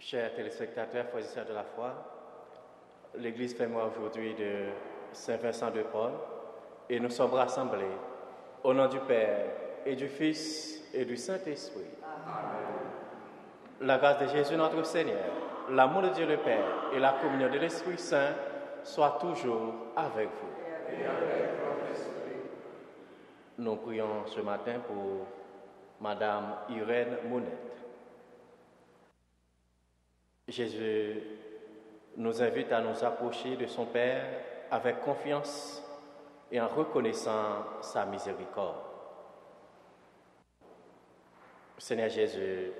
Chers téléspectateurs, frères et sœurs de la foi, l'Église fait mémoire aujourd'hui de Saint Vincent de Paul et nous sommes rassemblés au nom du Père et du Fils et du Saint-Esprit. Amen. La grâce de Jésus notre Seigneur, l'amour de Dieu le Père et la communion de l'Esprit Saint soient toujours avec vous. Et avec votre esprit. Nous prions ce matin pour Madame Irène Monette. Jésus nous invite à nous approcher de son Père avec confiance et en reconnaissant sa miséricorde. Seigneur Jésus,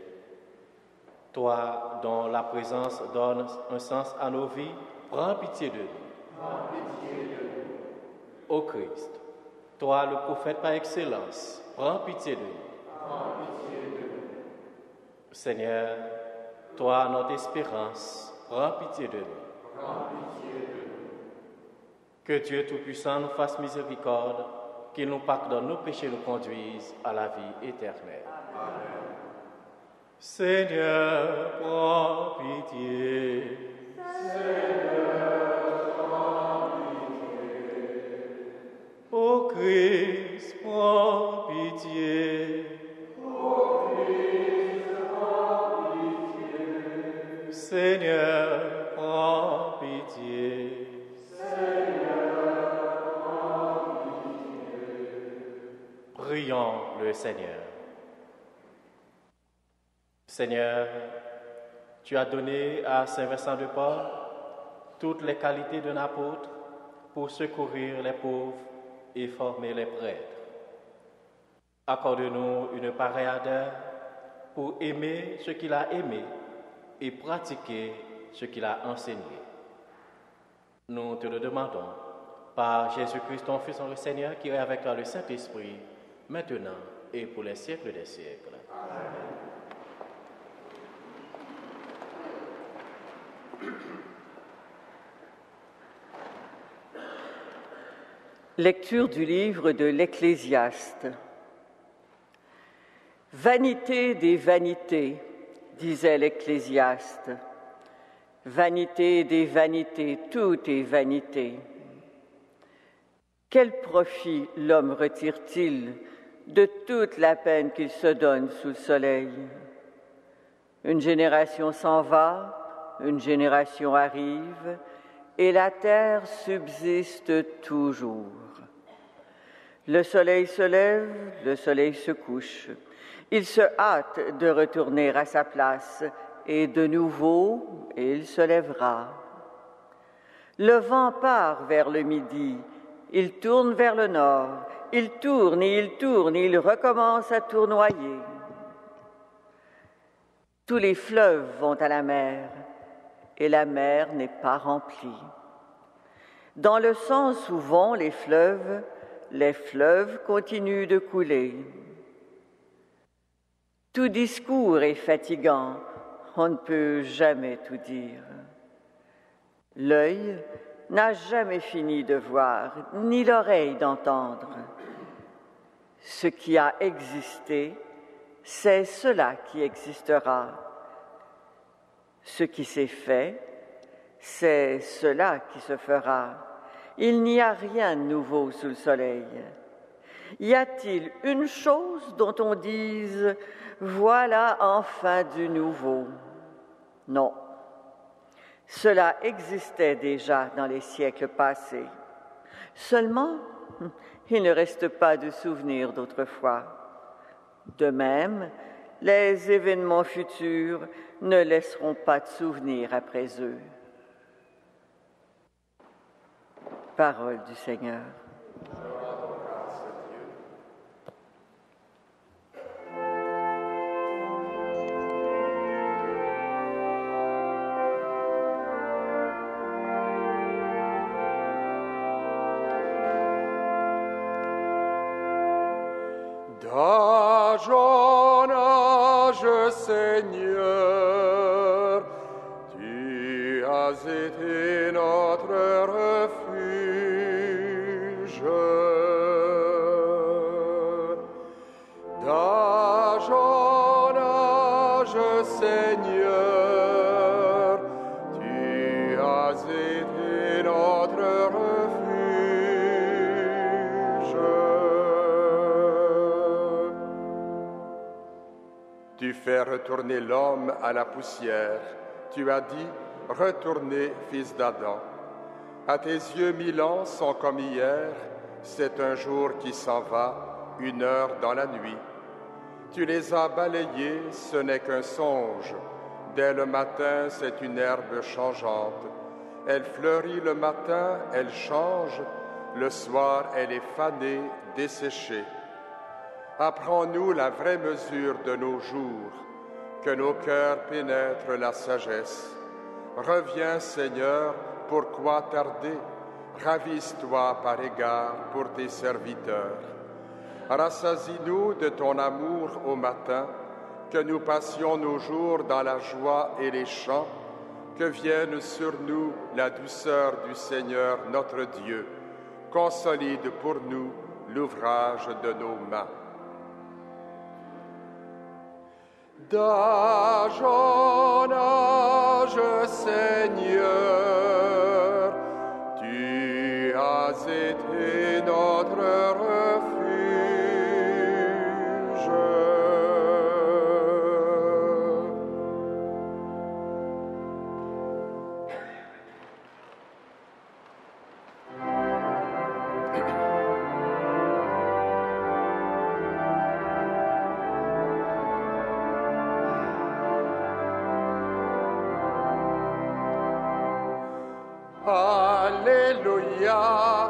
toi dont la présence donne un sens à nos vies, prends pitié de nous. Prends pitié de nous. Ô Christ, toi le prophète par excellence, prends pitié de nous. Prends pitié de nous. Seigneur, toi, notre espérance, prends pitié de nous. Prends pitié de nous. Que Dieu Tout-Puissant nous fasse miséricorde, qu'il nous pardonne nos péchés et nous conduise à la vie éternelle. Amen. Seigneur, prends pitié. Seigneur, prends pitié. Ô Christ, prends pitié. Seigneur, prends pitié. Seigneur, prends pitié. Prions le Seigneur. Seigneur, tu as donné à Saint Vincent de Paul toutes les qualités d'un apôtre pour secourir les pauvres et former les prêtres. Accorde-nous une pareille ardeur pour aimer ce qu'il a aimé et pratiquer ce qu'il a enseigné. Nous te le demandons par Jésus-Christ, ton Fils, notre Seigneur, qui est avec toi le Saint-Esprit, maintenant et pour les siècles des siècles. Amen. Lecture du livre de l'Ecclésiaste. Vanité des vanités, disait l'Ecclésiaste. Vanité des vanités, tout est vanité. Quel profit l'homme retire-t-il de toute la peine qu'il se donne sous le soleil? Une génération s'en va, une génération arrive, et la terre subsiste toujours. Le soleil se lève, le soleil se couche. Il se hâte de retourner à sa place, et de nouveau, il se lèvera. Le vent part vers le midi, il tourne vers le nord, il tourne et il recommence à tournoyer. Tous les fleuves vont à la mer, et la mer n'est pas remplie. Dans le sens où vont les fleuves continuent de couler. Tout discours est fatigant, on ne peut jamais tout dire. L'œil n'a jamais fini de voir, ni l'oreille d'entendre. Ce qui a existé, c'est cela qui existera. Ce qui s'est fait, c'est cela qui se fera. Il n'y a rien de nouveau sous le soleil. Y a-t-il une chose dont on dise « voilà enfin du nouveau » ? Non. Cela existait déjà dans les siècles passés. Seulement, il ne reste pas de souvenirs d'autrefois. De même, les événements futurs ne laisseront pas de souvenirs après eux. Parole du Seigneur. D'âge en âge, Seigneur, tu as été notre refuge. D'âge en âge, Seigneur, Tu fais retourner l'homme à la poussière. Tu as dit, retournez, fils d'Adam. À tes yeux, 1000 ans sont comme hier. C'est un jour qui s'en va, 1 heure dans la nuit. Tu les as balayés, ce n'est qu'un songe. Dès le matin, c'est une herbe changeante. Elle fleurit le matin, elle change. Le soir, elle est fanée, desséchée. Apprends-nous la vraie mesure de nos jours, que nos cœurs pénètrent la sagesse. Reviens, Seigneur, pourquoi tarder? Ravise-toi par égard pour tes serviteurs. Rassasie-nous de ton amour au matin, que nous passions nos jours dans la joie et les chants, que vienne sur nous la douceur du Seigneur notre Dieu, consolide pour nous l'ouvrage de nos mains. D'âge en âge, Seigneur, tu as été notre refuge. Alléluia,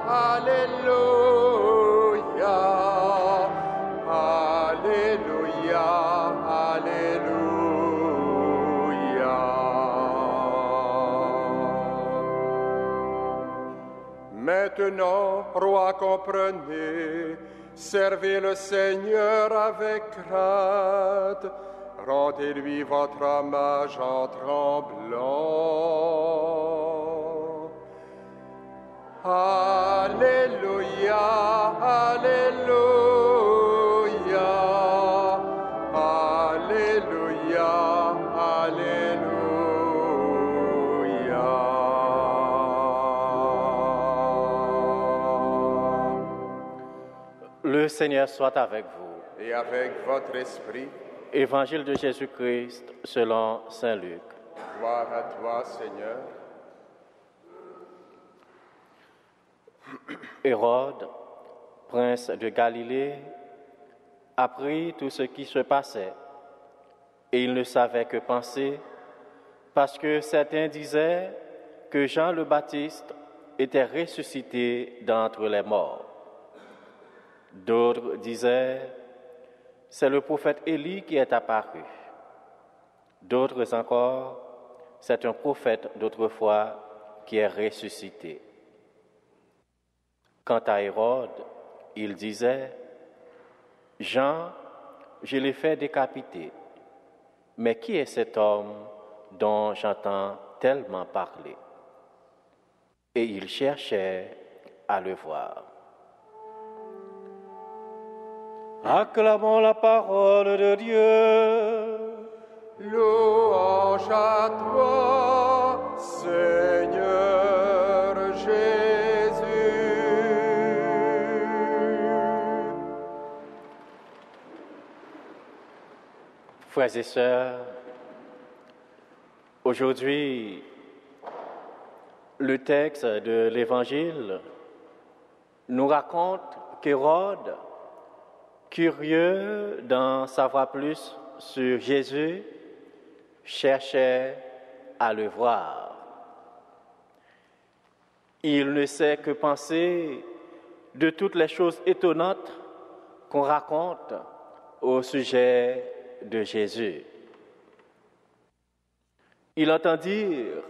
Alléluia, Alléluia, Alléluia. Maintenant, roi, comprenez, servez le Seigneur avec crainte, rendez-lui votre hommage en tremblant. Alléluia, Alléluia, Alléluia, Alléluia. Le Seigneur soit avec vous. Et avec votre esprit. Évangile de Jésus-Christ selon saint Luc. Gloire à toi, Seigneur. Hérode, prince de Galilée, apprit tout ce qui se passait, et il ne savait que penser, parce que certains disaient que Jean le Baptiste était ressuscité d'entre les morts. D'autres disaient, c'est le prophète Élie qui est apparu. D'autres encore, c'est un prophète d'autrefois qui est ressuscité. Quant à Hérode, il disait, Jean, je l'ai fait décapiter, mais qui est cet homme dont j'entends tellement parler? Et il cherchait à le voir. Acclamons la parole de Dieu. Louange à toi, Seigneur Jésus. Frères et sœurs, aujourd'hui, le texte de l'Évangile nous raconte qu'Hérode, curieux d'en savoir plus sur Jésus, cherchait à le voir. Il ne sait que penser de toutes les choses étonnantes qu'on raconte au sujet de Jésus. Il entend dire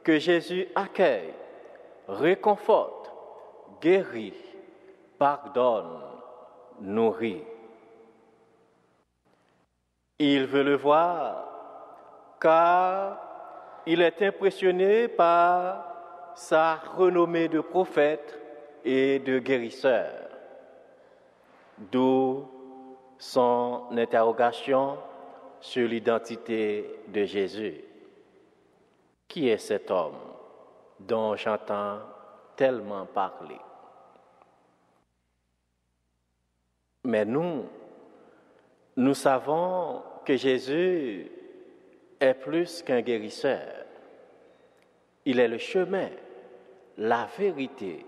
que Jésus accueille, réconforte, guérit, pardonne, nourrit. Il veut le voir car il est impressionné par sa renommée de prophète et de guérisseur. D'où son interrogation sur l'identité de Jésus. Qui est cet homme dont j'entends tellement parler? Mais nous savons que Jésus est plus qu'un guérisseur. Il est le chemin, la vérité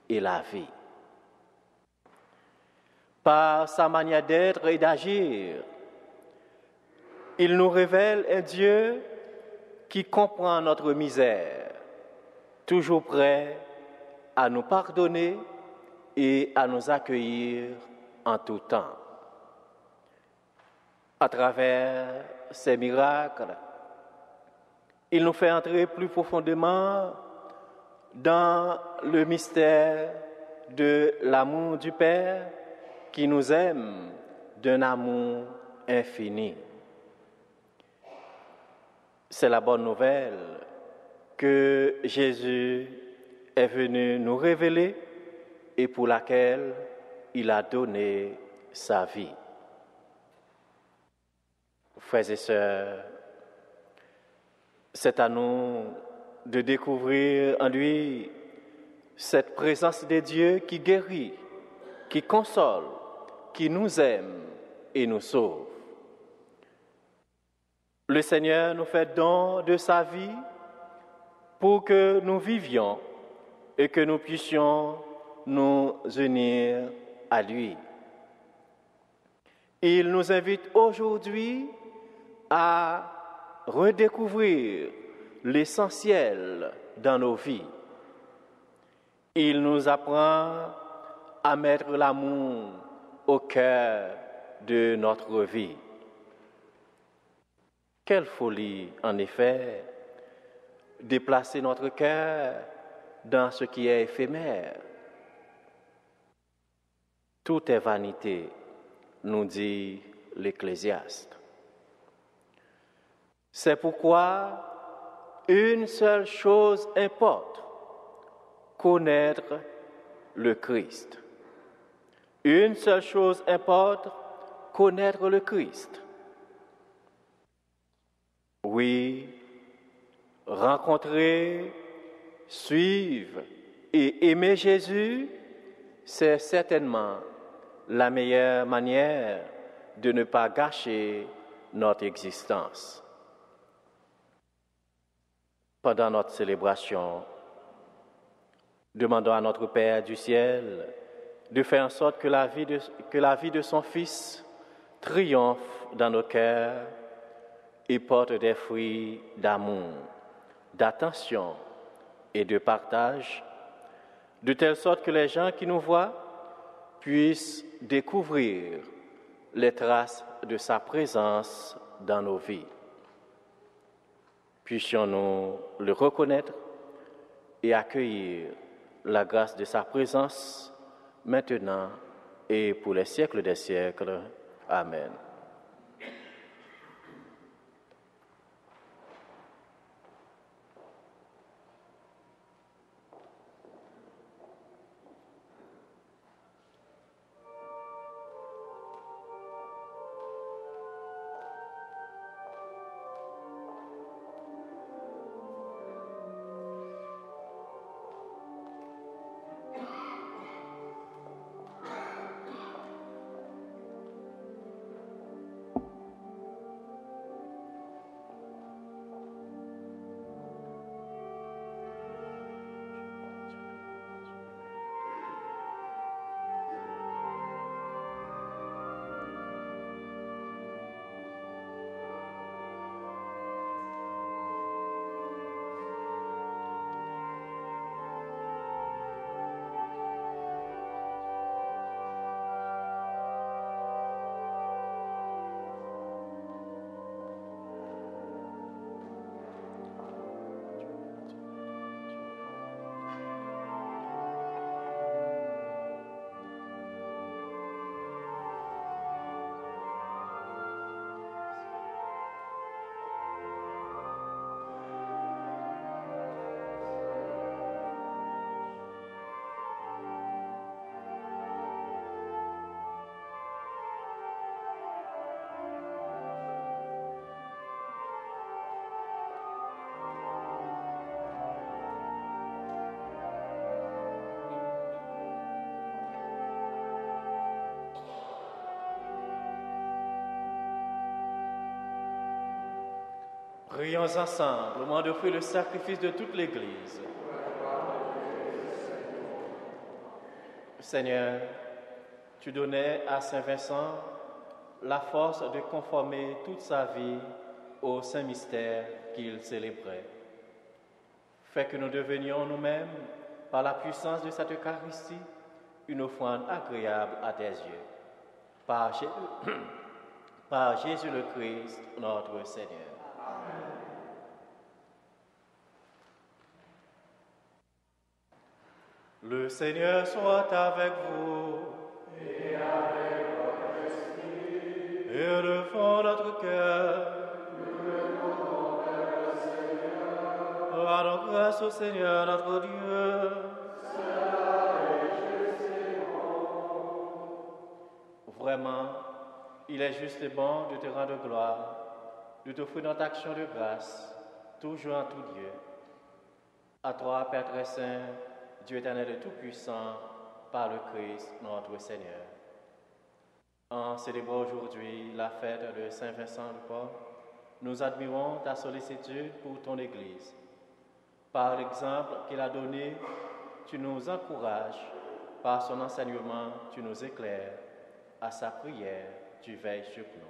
et la vie. Par sa manière d'être et d'agir, il nous révèle un Dieu qui comprend notre misère, toujours prêt à nous pardonner et à nous accueillir en tout temps. À travers ces miracles, il nous fait entrer plus profondément dans le mystère de l'amour du Père qui nous aime d'un amour infini. C'est la bonne nouvelle que Jésus est venu nous révéler et pour laquelle il a donné sa vie. Frères et sœurs, c'est à nous de découvrir en lui cette présence de Dieu qui guérit, qui console, qui nous aime et nous sauve. Le Seigneur nous fait don de sa vie pour que nous vivions et que nous puissions nous unir à lui. Il nous invite aujourd'hui à redécouvrir l'essentiel dans nos vies. Il nous apprend à mettre l'amour au cœur de notre vie. Quelle folie, en effet, déplacer notre cœur dans ce qui est éphémère. Tout est vanité, nous dit l'Ecclésiaste. C'est pourquoi une seule chose importe, connaître le Christ. Une seule chose importe, connaître le Christ. Oui, rencontrer, suivre et aimer Jésus, c'est certainement la meilleure manière de ne pas gâcher notre existence. Pendant notre célébration, demandons à notre Père du ciel de faire en sorte que la vie de son Fils triomphe dans nos cœurs et porte des fruits d'amour, d'attention et de partage, de telle sorte que les gens qui nous voient puissent découvrir les traces de sa présence dans nos vies. Puissions-nous le reconnaître et accueillir la grâce de sa présence maintenant et pour les siècles des siècles. Amen. Prions ensemble au moment d'offrir le sacrifice de toute l'Église. Seigneur, tu donnais à Saint Vincent la force de conformer toute sa vie au saint mystère qu'il célébrait. Fais que nous devenions nous-mêmes, par la puissance de cette Eucharistie, une offrande agréable à tes yeux. Par Jésus le Christ, notre Seigneur. Amen. Le Seigneur soit avec vous. Et avec votre esprit. Élevons notre cœur. Nous le rendons vers le Seigneur. Rendons grâce au Seigneur notre Dieu. Cela est juste et bon. Vraiment, il est juste et bon de te rendre gloire, de t'offrir notre action de grâce, toujours en tout lieu. À toi, Père très saint, Dieu éternel et tout-puissant, par le Christ, notre Seigneur. En célébrant aujourd'hui la fête de Saint Vincent de Paul, nous admirons ta sollicitude pour ton Église. Par l'exemple qu'il a donné, tu nous encourages, par son enseignement, tu nous éclaires, à sa prière, tu veilles sur nous.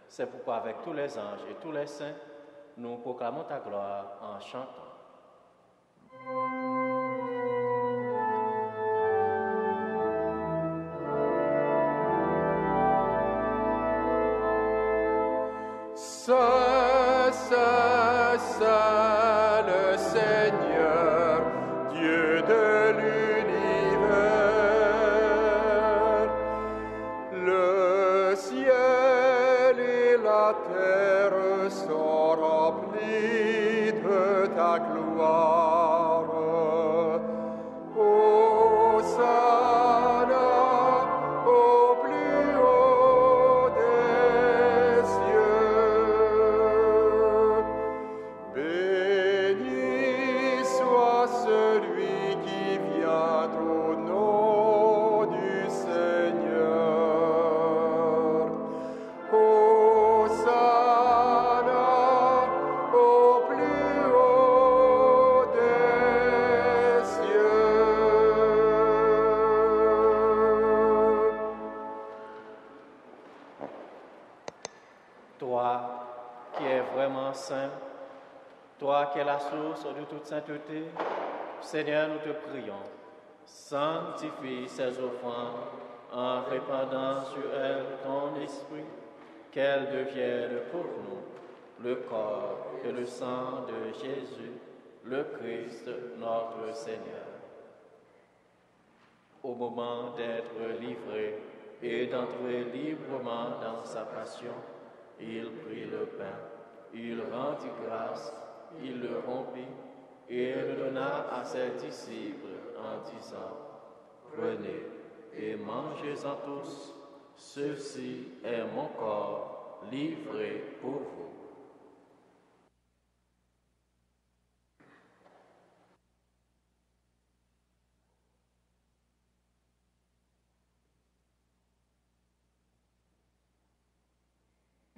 C'est pourquoi avec tous les anges et tous les saints, nous proclamons ta gloire en chantant. Saint, Saint, Saint, le Seigneur, Dieu de l'univers. Le ciel et la terre sont remplis de ta gloire. Hosanna au plus haut des cieux. Béni soit celui qui vient au nom du Seigneur. Hosanna au plus haut des cieux. Toi qui es vraiment saint, toi qui es la source de toute sainteté, Seigneur, nous te prions, sanctifie ces offrandes en répandant sur elles ton esprit, qu'elles deviennent pour nous le corps et le sang de Jésus, le Christ, notre Seigneur. Au moment d'être livré et d'entrer librement dans sa passion, il prit le pain, il rendit grâce, il le rompit et le donna à ses disciples en disant, « Prenez et mangez-en tous, ceci est mon corps livré pour vous. »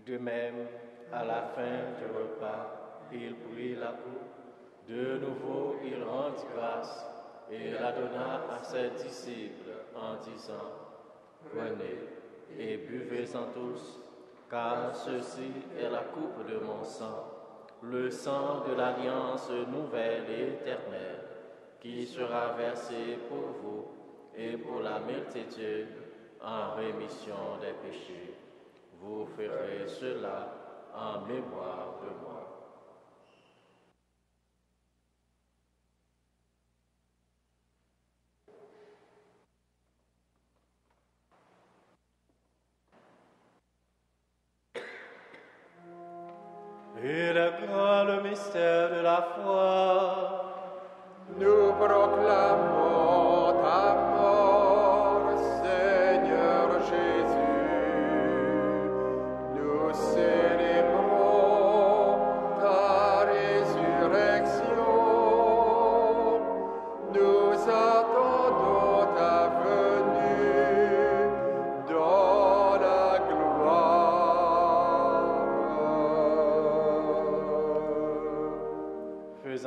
De même, à la fin du repas, il prit la coupe. De nouveau, il rendit grâce et la donna à ses disciples en disant, « Prenez et buvez-en tous, car ceci est la coupe de mon sang, le sang de l'alliance nouvelle et éternelle, qui sera versé pour vous et pour la multitude en rémission des péchés. Vous ferez cela en mémoire de moi. » Il est grand le mystère de la foi. Nous proclamons ta mort, Seigneur Jésus. Nous célébrons ta résurrection. Nous attendons ta venue dans la gloire.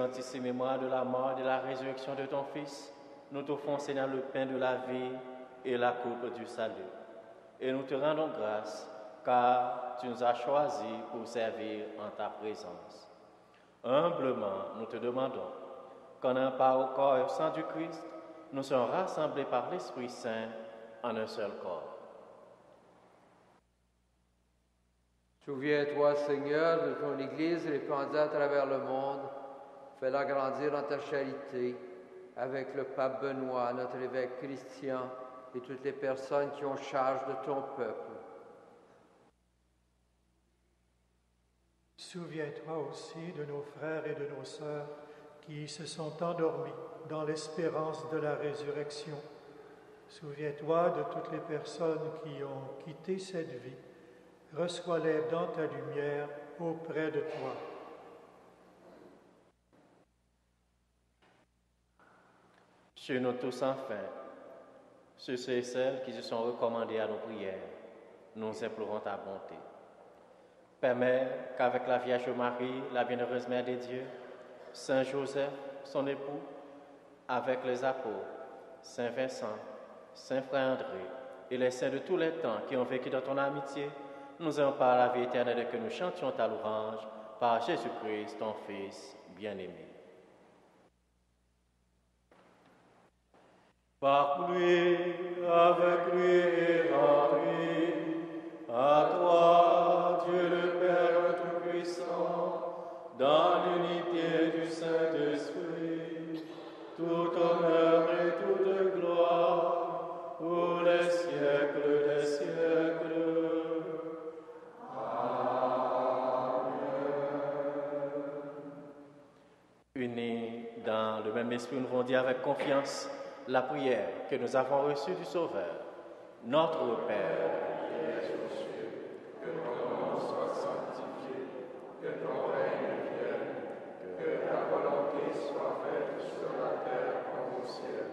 en tissé mémoire de la mort et de la résurrection de ton Fils, nous t'offrons, Seigneur, le pain de la vie et la coupe du salut. Et nous te rendons grâce, car tu nous as choisis pour servir en ta présence. Humblement, nous te demandons qu'en un part au corps et au sang du Christ, nous soyons rassemblés par l'Esprit Saint en un seul corps. Souviens-toi, Seigneur, de ton Église répandue à travers le monde. Fais-la grandir dans ta charité, avec le pape Benoît, notre évêque Christian, et toutes les personnes qui ont charge de ton peuple. Souviens-toi aussi de nos frères et de nos sœurs qui se sont endormis dans l'espérance de la résurrection. Souviens-toi de toutes les personnes qui ont quitté cette vie. Reçois-les dans ta lumière auprès de toi. Sur nous tous enfin, ceux et celles qui se sont recommandés à nos prières, nous implorons ta bonté. Permets qu'avec la Vierge Marie, la bienheureuse Mère des Dieux, Saint Joseph, son époux, avec les apôtres, Saint Vincent, Saint Frère André et les saints de tous les temps qui ont vécu dans ton amitié, nous ayons par la vie éternelle et que nous chantions ta louange par Jésus-Christ, ton Fils bien-aimé. Par lui, avec lui et en lui, à toi, Dieu le Père Tout-Puissant, dans l'unité du Saint-Esprit, tout honneur et toute gloire pour les siècles des siècles. Unis dans le même esprit, nous allons dire avec confiance la prière que nous avons reçue du Sauveur. Notre Père, qui es aux cieux, que ton nom soit sanctifié, que ton règne vienne, que ta volonté soit faite sur la terre comme au ciel.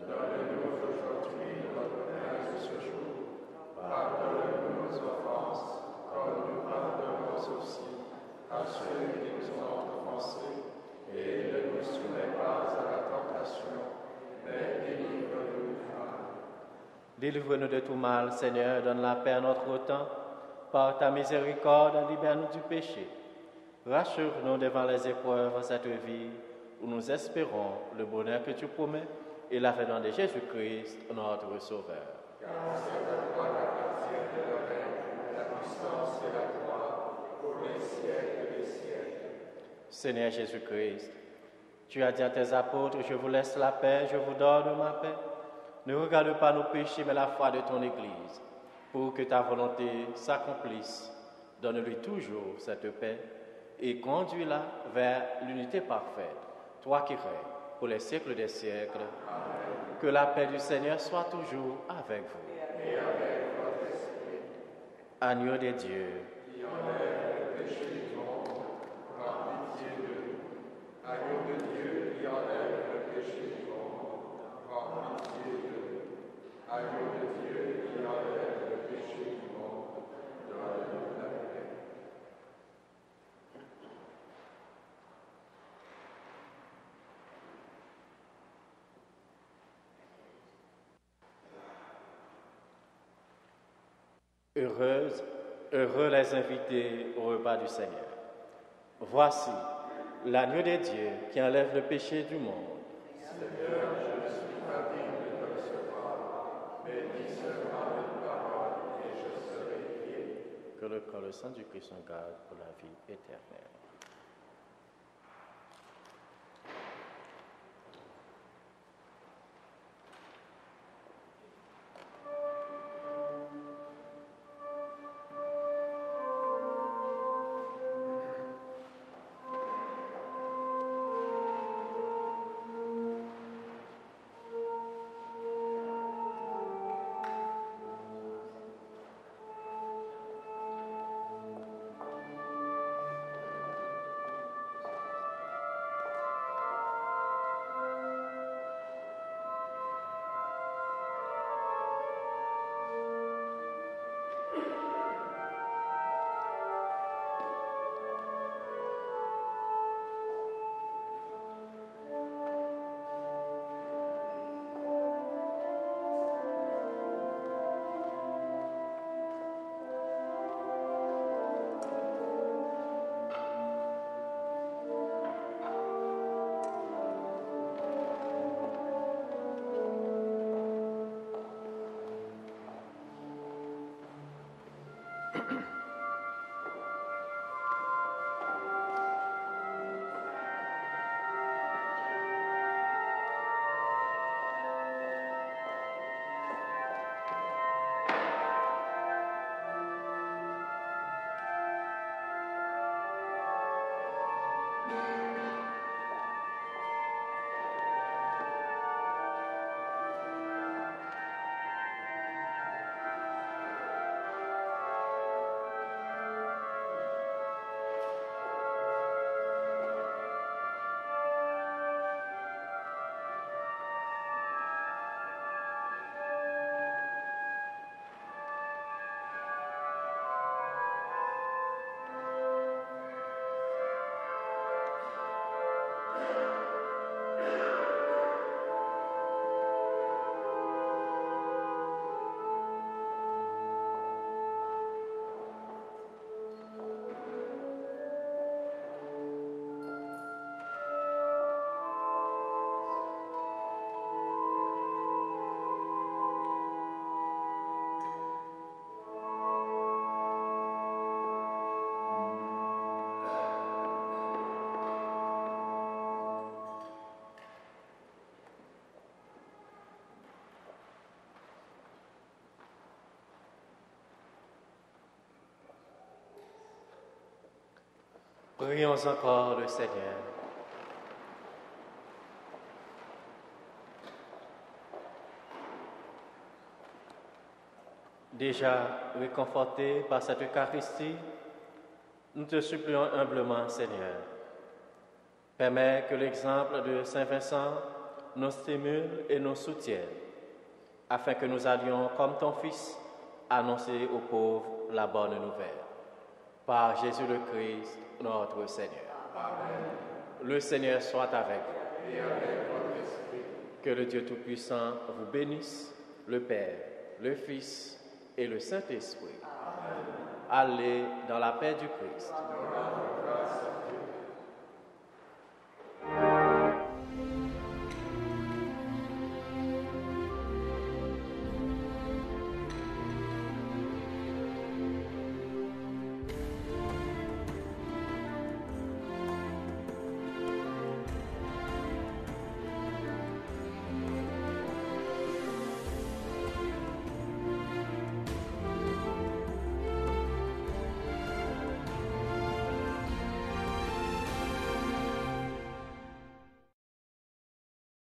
Donne-nous aujourd'hui notre pain de ce jour. Pardonne-nous nos offenses, comme nous pardonnons aussi à ceux qui nous ont offensés. Et ne nous soumets pas à la tentation, mais délivre-nous du mal. Délivre-nous de tout mal, Seigneur, donne la paix à notre temps. Par ta miséricorde, libère-nous du péché. Rassure-nous devant les épreuves de cette vie, où nous espérons le bonheur que tu promets et l'avènement de Jésus-Christ, notre Sauveur. Car c'est à toi qu'appartient le règne, la puissance et la gloire, pour les siècles des siècles. Seigneur Jésus-Christ, tu as dit à tes apôtres, je vous laisse la paix, je vous donne ma paix. Ne regarde pas nos péchés, mais la foi de ton Église. Pour que ta volonté s'accomplisse, donne-lui toujours cette paix et conduis-la vers l'unité parfaite, toi qui règnes pour les siècles des siècles. Amen. Que la paix du Seigneur soit toujours avec vous. Et avec votre esprit. Agneau des dieux, qui enlève le péché du monde, prends pitié de nous. Agneau de Dieu, qui enlève le péché du monde, prends pitié de nous. Agneau de Dieu, qui enlève le péché du monde, donne-nous la paix. Heureux les invités au repas du Seigneur. Voici l'agneau de Dieu qui enlève le péché du monde. Seigneur, je ne suis pas digne de te recevoir, mais dis seulement une parole et je serai guéri. Que le corps et le sang du Christ nous garde pour la vie éternelle. Prions encore le Seigneur. Déjà réconfortés par cette Eucharistie, nous te supplions humblement, Seigneur. Permets que l'exemple de Saint Vincent nous stimule et nous soutienne, afin que nous allions, comme ton Fils, annoncer aux pauvres la bonne nouvelle. Par Jésus le Christ, notre Seigneur. Amen. Le Seigneur soit avec vous. Et avec votre esprit. Que le Dieu Tout-Puissant vous bénisse, le Père, le Fils et le Saint-Esprit. Amen. Allez dans la paix du Christ.